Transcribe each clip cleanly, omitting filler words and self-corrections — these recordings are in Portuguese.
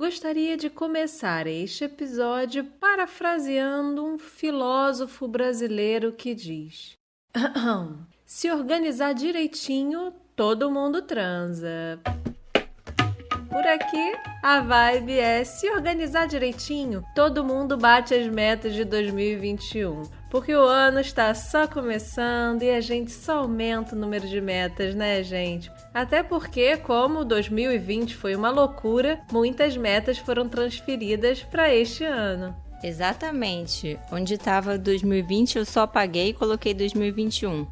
Gostaria de começar este episódio parafraseando um filósofo brasileiro que diz: se organizar direitinho, todo mundo transa. Por aqui, a vibe é se organizar direitinho, todo mundo bate as metas de 2021. Porque o ano está só começando e a gente só aumenta o número de metas, né, gente? Até porque, como 2020 foi uma loucura, muitas metas foram transferidas para este ano. Exatamente. Onde estava 2020, eu só apaguei e coloquei 2021.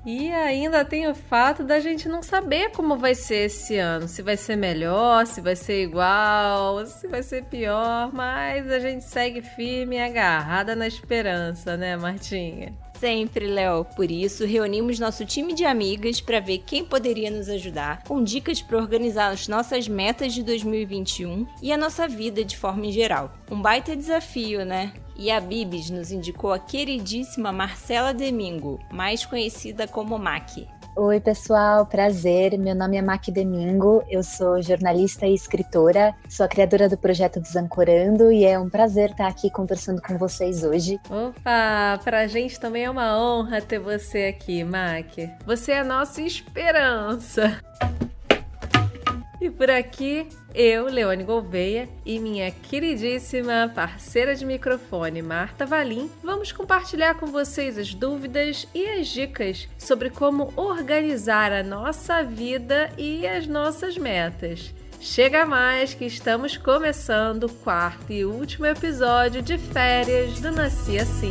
E ainda tem o fato da gente não saber como vai ser esse ano. Se vai ser melhor, se vai ser igual, se vai ser pior. Mas a gente segue firme e agarrada na esperança, né, Martinha? Sempre, Léo. Por isso, reunimos nosso time de amigas para ver quem poderia nos ajudar, com dicas para organizar as nossas metas de 2021 e a nossa vida de forma em geral. Um baita desafio, né? E a Bibis nos indicou a queridíssima Marcela Domingo, mais conhecida como Maqui. Oi pessoal, prazer, meu nome é Maqui Domingo, eu sou jornalista e escritora, sou a criadora do projeto Desancorando e é um prazer estar aqui conversando com vocês hoje. Opa, pra gente também é uma honra ter você aqui, Maqui. Você é a nossa esperança. E por aqui, eu, Leone Gouveia, e minha queridíssima parceira de microfone, Marta Valim, vamos compartilhar com vocês as dúvidas e as dicas sobre como organizar a nossa vida e as nossas metas. Chega mais que estamos começando o quarto e último episódio de férias do Nasci Assim.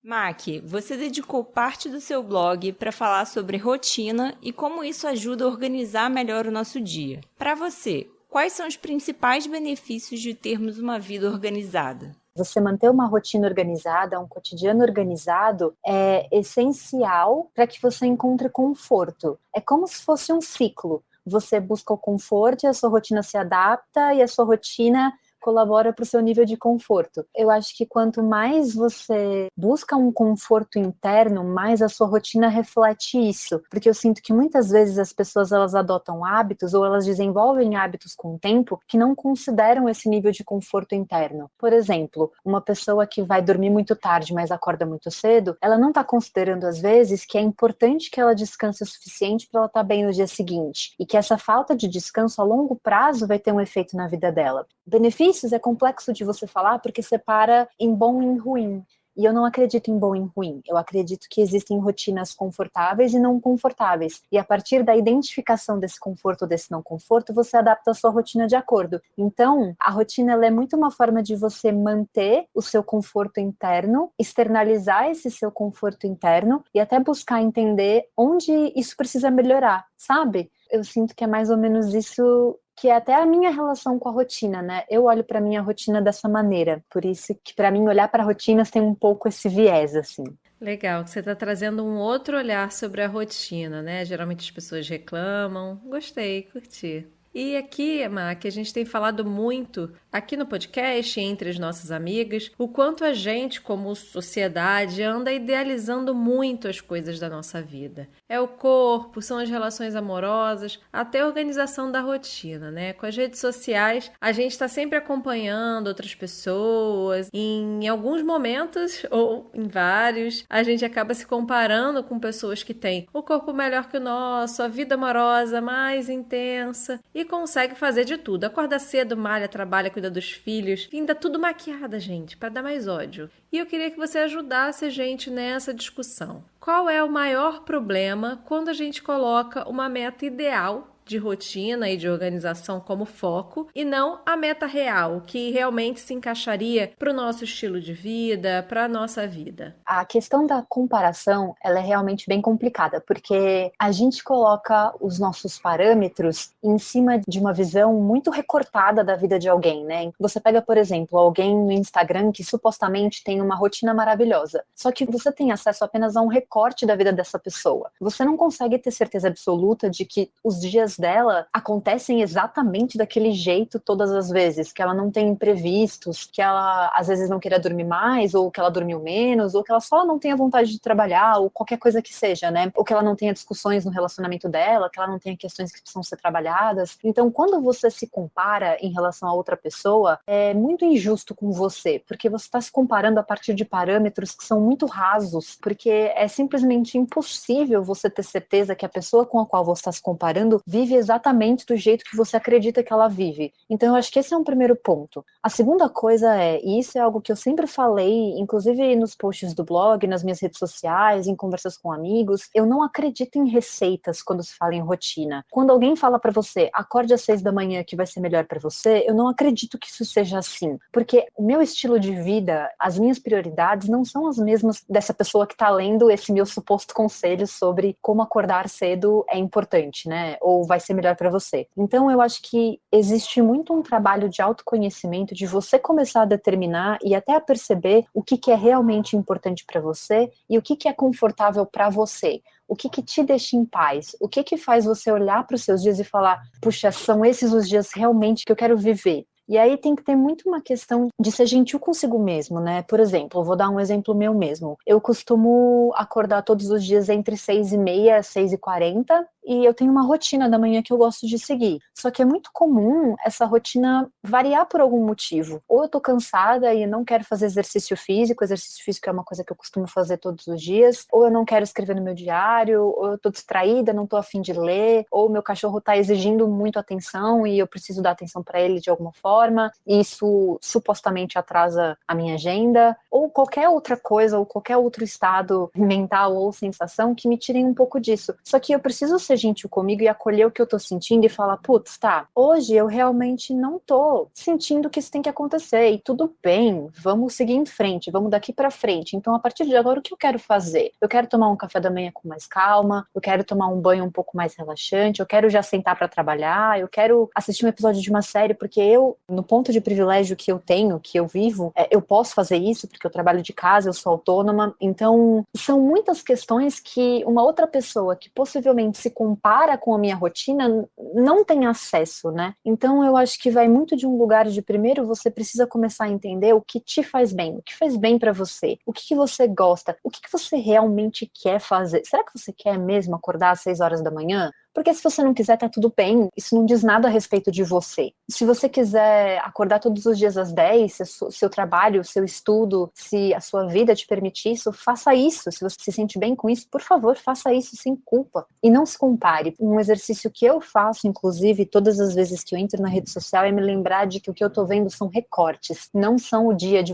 Maqui, você dedicou parte do seu blog para falar sobre rotina e como isso ajuda a organizar melhor o nosso dia. Para você, quais são os principais benefícios de termos uma vida organizada? Você manter uma rotina organizada, um cotidiano organizado, é essencial para que você encontre conforto. É como se fosse um ciclo. Você busca o conforto e a sua rotina se adapta e a sua rotina colabora para o seu nível de conforto. Eu acho que quanto mais você busca um conforto interno, mais a sua rotina reflete isso. Porque eu sinto que muitas vezes as pessoas elas adotam hábitos ou elas desenvolvem hábitos com o tempo que não consideram esse nível de conforto interno. Por exemplo, uma pessoa que vai dormir muito tarde, mas acorda muito cedo, ela não está considerando às vezes que é importante que ela descanse o suficiente para ela estar bem no dia seguinte. E que essa falta de descanso a longo prazo vai ter um efeito na vida dela. Benefícios é complexo de você falar porque separa em bom e em ruim. E eu não acredito em bom e em ruim. Eu acredito que existem rotinas confortáveis e não confortáveis. E a partir da identificação desse conforto ou desse não conforto, você adapta a sua rotina de acordo. Então, a rotina ela é muito uma forma de você manter o seu conforto interno, externalizar esse seu conforto interno e até buscar entender onde isso precisa melhorar, sabe? Eu sinto que é mais ou menos isso que é até a minha relação com a rotina, né? Eu olho para minha rotina dessa maneira. Por isso que para mim olhar para rotinas tem um pouco esse viés, assim. Legal, que você está trazendo um outro olhar sobre a rotina, né? Geralmente as pessoas reclamam. Gostei, curti. E aqui, Maqui, a gente tem falado muito aqui no podcast, entre as nossas amigas, o quanto a gente, como sociedade, anda idealizando muito as coisas da nossa vida. É o corpo, são as relações amorosas, até a organização da rotina, né? Com as redes sociais, a gente está sempre acompanhando outras pessoas. Em alguns momentos, ou em vários, a gente acaba se comparando com pessoas que têm o corpo melhor que o nosso, a vida amorosa mais intensa e consegue fazer de tudo. Acorda cedo, malha, trabalha, cuida dos filhos. Ainda tudo maquiada, gente, para dar mais ódio. E eu queria que você ajudasse a gente nessa discussão. Qual é o maior problema quando a gente coloca uma meta ideal de rotina e de organização como foco e não a meta real, que realmente se encaixaria para o nosso estilo de vida, para a nossa vida? A questão da comparação, ela é realmente bem complicada, porque a gente coloca os nossos parâmetros em cima de uma visão muito recortada da vida de alguém, né? Você pega, por exemplo, alguém no Instagram que supostamente tem uma rotina maravilhosa, só que você tem acesso apenas a um recorte da vida dessa pessoa. Você não consegue ter certeza absoluta de que os dias planos dela acontecem exatamente daquele jeito todas as vezes, que ela não tem imprevistos, que ela às vezes não queira dormir mais, ou que ela dormiu menos, ou que ela só não tenha vontade de trabalhar, ou qualquer coisa que seja, né? Ou que ela não tenha discussões no relacionamento dela, que ela não tenha questões que precisam ser trabalhadas. Então, quando você se compara em relação a outra pessoa, é muito injusto com você, porque você está se comparando a partir de parâmetros que são muito rasos, porque é simplesmente impossível você ter certeza que a pessoa com a qual você está se comparando vive exatamente do jeito que você acredita que ela vive. Então, eu acho que esse é um primeiro ponto. A segunda coisa e isso é algo que eu sempre falei, inclusive nos posts do blog, nas minhas redes sociais, em conversas com amigos, eu não acredito em receitas quando se fala em rotina. Quando alguém fala pra você, acorde às 6 da manhã que vai ser melhor pra você, eu não acredito que isso seja assim, porque o meu estilo de vida, as minhas prioridades não são as mesmas dessa pessoa que tá lendo esse meu suposto conselho sobre como acordar cedo é importante, né? Ou vai ser melhor pra você. Então, eu acho que existe muito um trabalho de autoconhecimento, de você começar a determinar e até a perceber o que é realmente importante pra você e o que é confortável pra você. O que te deixa em paz? O que faz você olhar para os seus dias e falar, puxa, são esses os dias realmente que eu quero viver? E aí tem que ter muito uma questão de ser gentil consigo mesmo, né? Por exemplo, eu vou dar um exemplo meu mesmo. Eu costumo acordar todos os dias entre 6h30 e 6h40 e eu tenho uma rotina da manhã que eu gosto de seguir. Só que é muito comum essa rotina variar por algum motivo. Ou eu tô cansada e não quero fazer exercício físico é uma coisa que eu costumo fazer todos os dias, ou eu não quero escrever no meu diário, ou eu tô distraída, não tô a fim de ler, ou meu cachorro tá exigindo muito atenção e eu preciso dar atenção para ele de alguma forma, e isso supostamente atrasa a minha agenda, ou qualquer outra coisa, ou qualquer outro estado mental ou sensação que me tirem um pouco disso. Só que eu preciso ser gentil comigo e acolher o que eu tô sentindo e falar, putz, tá, hoje eu realmente não tô sentindo que isso tem que acontecer, e tudo bem, vamos seguir em frente, vamos daqui pra frente. Então, a partir de agora, o que eu quero fazer? Eu quero tomar um café da manhã com mais calma, eu quero tomar um banho um pouco mais relaxante, eu quero já sentar pra trabalhar, eu quero assistir um episódio de uma série, porque eu, no ponto de privilégio que eu tenho, que eu vivo, eu posso fazer isso, porque eu trabalho de casa, eu sou autônoma. Então, são muitas questões que uma outra pessoa que possivelmente se compara com a minha rotina não tem acesso, né? Então, eu acho que vai muito de um lugar de, primeiro, você precisa começar a entender o que te faz bem, o que faz bem pra você, o que você gosta, o que você realmente quer fazer. Será que você quer mesmo acordar às 6 horas da manhã? Porque se você não quiser, tá tudo bem. Isso não diz nada a respeito de você. Se você quiser acordar todos os dias às 10, se seu trabalho, seu estudo, se a sua vida te permitir isso, faça isso. Se você se sente bem com isso, por favor, faça isso sem culpa. E não se compare. Um exercício que eu faço, inclusive, todas as vezes que eu entro na rede social, é me lembrar de que o que eu tô vendo são recortes. Não são o dia de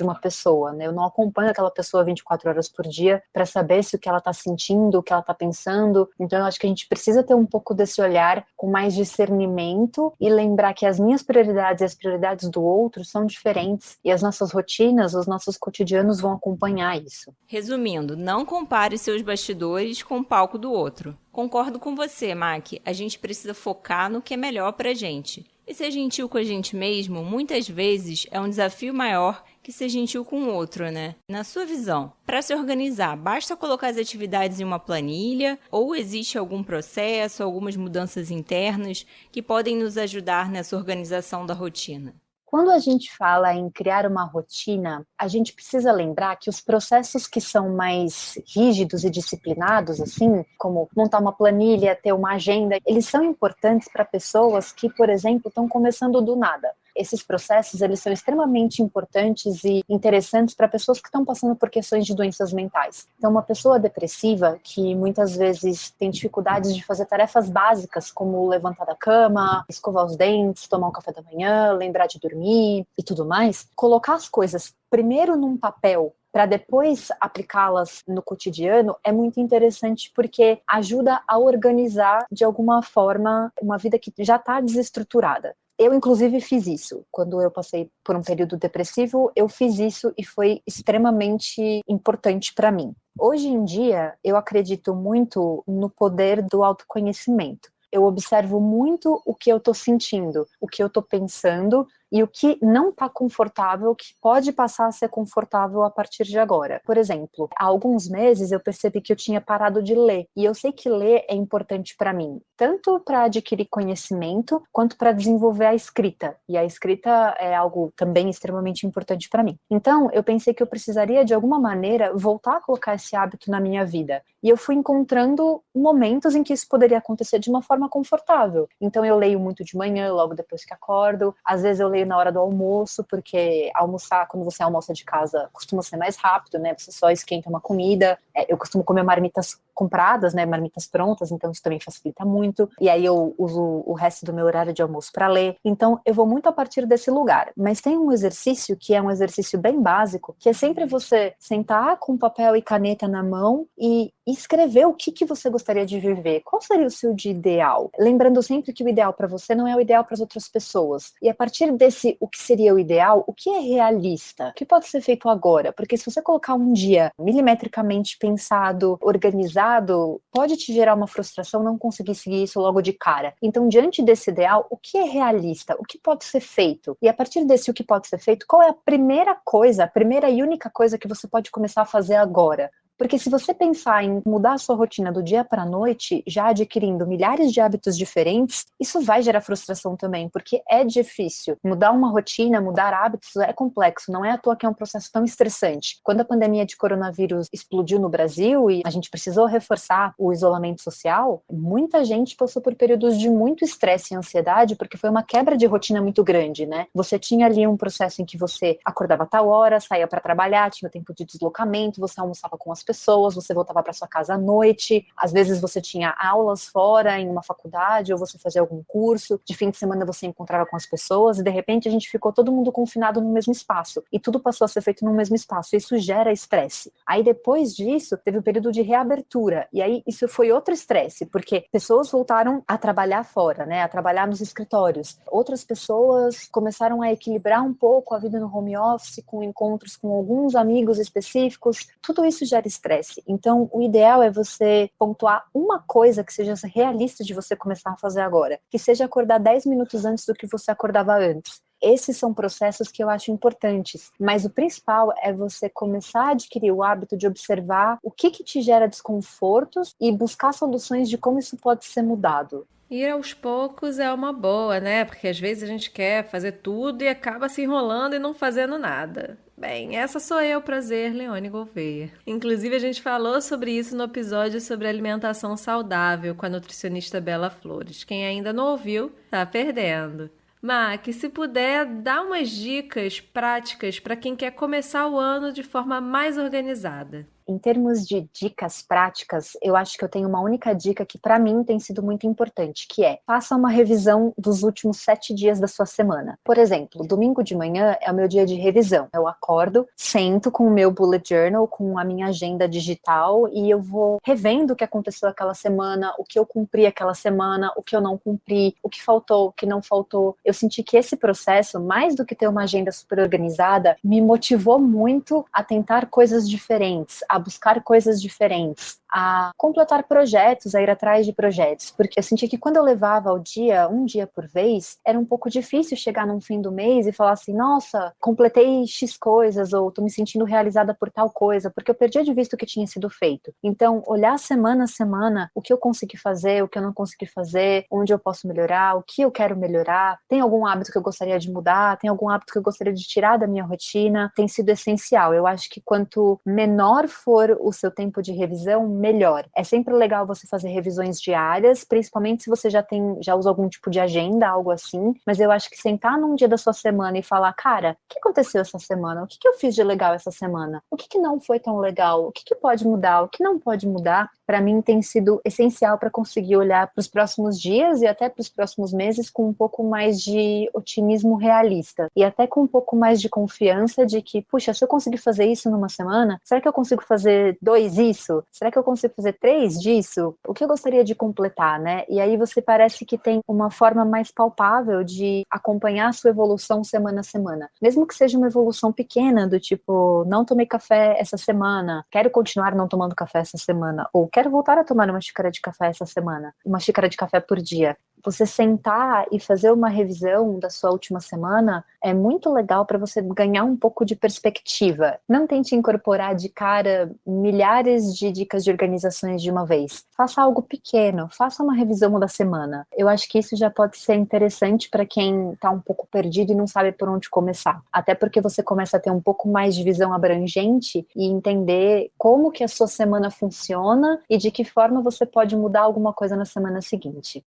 uma pessoa, né? Eu não acompanho aquela pessoa 24 horas por dia para saber se o que ela tá sentindo, o que ela tá pensando. Então, eu acho que a gente precisa ter um pouco desse olhar com mais discernimento e lembrar que as minhas prioridades e as prioridades do outro são diferentes e as nossas rotinas, os nossos cotidianos vão acompanhar isso. Resumindo, não compare seus bastidores com o palco do outro. Concordo com você, Mac. A gente precisa focar no que é melhor pra gente. E ser gentil com a gente mesmo, muitas vezes, é um desafio maior que ser gentil com o outro, né? Na sua visão, para se organizar, basta colocar as atividades em uma planilha ou existe algum processo, algumas mudanças internas que podem nos ajudar nessa organização da rotina? Quando a gente fala em criar uma rotina, a gente precisa lembrar que os processos que são mais rígidos e disciplinados, assim, como montar uma planilha, ter uma agenda, eles são importantes para pessoas que, por exemplo, estão começando do nada. Esses processos, eles são extremamente importantes e interessantes para pessoas que estão passando por questões de doenças mentais. Então, uma pessoa depressiva, que muitas vezes tem dificuldades de fazer tarefas básicas, como levantar da cama, escovar os dentes, tomar um café da manhã, lembrar de dormir e tudo mais, colocar as coisas primeiro num papel, para depois aplicá-las no cotidiano, é muito interessante porque ajuda a organizar, de alguma forma, uma vida que já está desestruturada. Eu, inclusive, fiz isso. Quando eu passei por um período depressivo, eu fiz isso e foi extremamente importante para mim. Hoje em dia, eu acredito muito no poder do autoconhecimento. Eu observo muito o que eu estou sentindo, o que eu estou pensando, e o que não está confortável, que pode passar a ser confortável a partir de agora. Por exemplo, há alguns meses eu percebi que eu tinha parado de ler, e eu sei que ler é importante para mim, tanto para adquirir conhecimento, quanto para desenvolver a escrita, e a escrita é algo também extremamente importante para mim. Então, eu pensei que eu precisaria, de alguma maneira, voltar a colocar esse hábito na minha vida, e eu fui encontrando momentos em que isso poderia acontecer de uma forma confortável. Então, eu leio muito de manhã, logo depois que acordo, às vezes eu leio na hora do almoço, porque almoçar, quando você almoça de casa, costuma ser mais rápido, né? Você só esquenta uma comida. Eu costumo comer marmitas compradas, né? Marmitas prontas, então isso também facilita muito. E aí eu uso o resto do meu horário de almoço para ler. Então, eu vou muito a partir desse lugar. Mas tem um exercício que é um exercício bem básico, que é sempre você sentar com papel e caneta na mão e escrever o que você gostaria de viver. Qual seria o seu dia ideal? Lembrando sempre que o ideal para você não é o ideal para as outras pessoas. E a partir desse, o que seria o ideal, o que é realista? O que pode ser feito agora? Porque se você colocar um dia milimetricamente pensado, organizado, pode te gerar uma frustração não conseguir seguir isso logo de cara. Então, diante desse ideal, o que é realista? O que pode ser feito? E a partir desse o que pode ser feito, qual é a primeira coisa, a primeira e única coisa que você pode começar a fazer agora? Porque se você pensar em mudar a sua rotina do dia para a noite, já adquirindo milhares de hábitos diferentes, isso vai gerar frustração também, porque é difícil. Mudar uma rotina, mudar hábitos é complexo, não é à toa que é um processo tão estressante. Quando a pandemia de coronavírus explodiu no Brasil e a gente precisou reforçar o isolamento social, muita gente passou por períodos de muito estresse e ansiedade, porque foi uma quebra de rotina muito grande, né? Você tinha ali um processo em que você acordava a tal hora, saía para trabalhar, tinha o tempo de deslocamento, você almoçava com as pessoas, você voltava para sua casa à noite, às vezes você tinha aulas fora em uma faculdade ou você fazia algum curso, de fim de semana você encontrava com as pessoas e de repente a gente ficou todo mundo confinado no mesmo espaço e tudo passou a ser feito no mesmo espaço, isso gera estresse. Aí depois disso teve o período de reabertura e aí isso foi outro estresse, porque pessoas voltaram a trabalhar fora, né, a trabalhar nos escritórios, outras pessoas começaram a equilibrar um pouco a vida no home office com encontros com alguns amigos específicos, tudo isso gera estresse. Então, o ideal é você pontuar uma coisa que seja realista de você começar a fazer agora, que seja acordar 10 minutos antes do que você acordava antes. Esses são processos que eu acho importantes, mas o principal é você começar a adquirir o hábito de observar o que te gera desconfortos e buscar soluções de como isso pode ser mudado. Ir aos poucos é uma boa, né? Porque às vezes a gente quer fazer tudo e acaba se enrolando e não fazendo nada. Bem, essa sou eu, prazer, Leone Gouveia. Inclusive, a gente falou sobre isso no episódio sobre alimentação saudável com a nutricionista Bela Flores. Quem ainda não ouviu, tá perdendo. Mac, se puder, dá umas dicas práticas para quem quer começar o ano de forma mais organizada. Em termos de dicas práticas, eu acho que eu tenho uma única dica que para mim tem sido muito importante, que é, faça uma revisão dos últimos 7 dias da sua semana. Por exemplo, domingo de manhã é o meu dia de revisão. Eu acordo, sento com o meu bullet journal, com a minha agenda digital e eu vou revendo o que aconteceu aquela semana, o que eu cumpri aquela semana, o que eu não cumpri, o que faltou, o que não faltou. Eu senti que esse processo, mais do que ter uma agenda super organizada, me motivou muito a tentar coisas diferentes, a buscar coisas diferentes, a completar projetos, a ir atrás de projetos, porque eu senti que quando eu levava o dia, um dia por vez, era um pouco difícil chegar no fim do mês e falar assim, nossa, completei X coisas, ou tô me sentindo realizada por tal coisa, porque eu perdia de vista o que tinha sido feito. Então, olhar semana a semana, o que eu consegui fazer, o que eu não consegui fazer, onde eu posso melhorar, o que eu quero melhorar, tem algum hábito que eu gostaria de mudar, tem algum hábito que eu gostaria de tirar da minha rotina, tem sido essencial. Eu acho que quanto menor for o seu tempo de revisão, melhor. É sempre legal você fazer revisões diárias, principalmente se você já usa algum tipo de agenda, algo assim, mas eu acho que sentar num dia da sua semana e falar, cara, o que aconteceu essa semana? O que eu fiz de legal essa semana? O que não foi tão legal? O que pode mudar? O que não pode mudar? Para mim tem sido essencial para conseguir olhar para os próximos dias e até para os próximos meses com um pouco mais de otimismo realista e até com um pouco mais de confiança de que, puxa, se eu conseguir fazer isso numa semana, será que eu consigo fazer 2 isso? Será que eu consigo fazer 3 disso? O que eu gostaria de completar, né? E aí você parece que tem uma forma mais palpável de acompanhar a sua evolução semana a semana. Mesmo que seja uma evolução pequena, do tipo, não tomei café essa semana, quero continuar não tomando café essa semana, ou quero voltar a tomar uma xícara de café essa semana, uma xícara de café por dia. você sentar e fazer uma revisão da sua última semana é muito legal para você ganhar um pouco de perspectiva. Não tente incorporar de cara milhares de dicas de organizações de uma vez. Faça algo pequeno, faça uma revisão da semana. Eu acho que isso já pode ser interessante para quem está um pouco perdido e não sabe por onde começar. Até porque você começa a ter um pouco mais de visão abrangente e entender como que a sua semana funciona e de que forma você pode mudar alguma coisa na semana seguinte.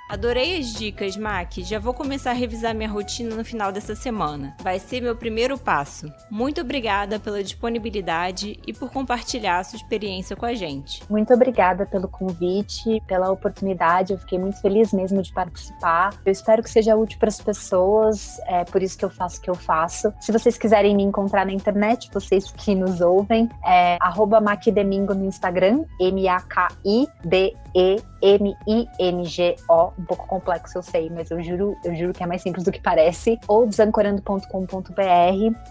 Adorei as dicas, Mac. Já vou começar a revisar minha rotina no final dessa semana. Vai ser meu primeiro passo. Muito obrigada pela disponibilidade e por compartilhar a sua experiência com a gente. Muito obrigada pelo convite, pela oportunidade. Eu fiquei muito feliz mesmo de participar. Eu espero que seja útil para as pessoas. É por isso que eu faço o que eu faço. Se vocês quiserem me encontrar na internet, vocês que nos ouvem, é @macdemingo no Instagram, MAKIDEMINGO. Um pouco complexo, eu sei, mas eu juro que é mais simples do que parece. Ou desancorando.com.br.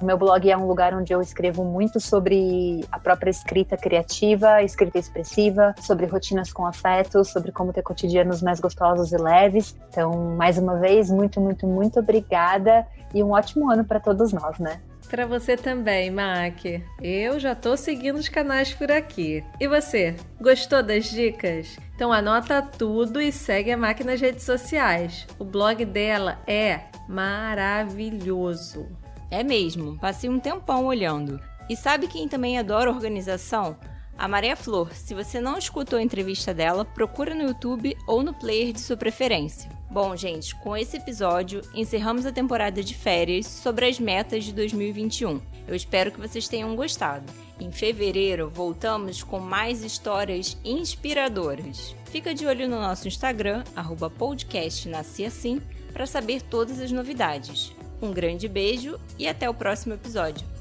O meu blog é um lugar onde eu escrevo muito sobre a própria escrita criativa, escrita expressiva, sobre rotinas com afeto, sobre como ter cotidianos mais gostosos e leves. Então, mais uma vez, muito, muito, muito obrigada e um ótimo ano para todos nós, né? Para você também, Mac. Eu já tô seguindo os canais por aqui. E você, gostou das dicas? Então anota tudo e segue a Mac nas redes sociais. O blog dela é maravilhoso. É mesmo, passei um tempão olhando. E sabe quem também adora organização? A Maria Flor. Se você não escutou a entrevista dela, procura no YouTube ou no player de sua preferência. Bom, gente, com esse episódio, encerramos a temporada de férias sobre as metas de 2021. Eu espero que vocês tenham gostado. Em fevereiro, voltamos com mais histórias inspiradoras. Fica de olho no nosso Instagram, @podcastnasciassim, para saber todas as novidades. Um grande beijo e até o próximo episódio.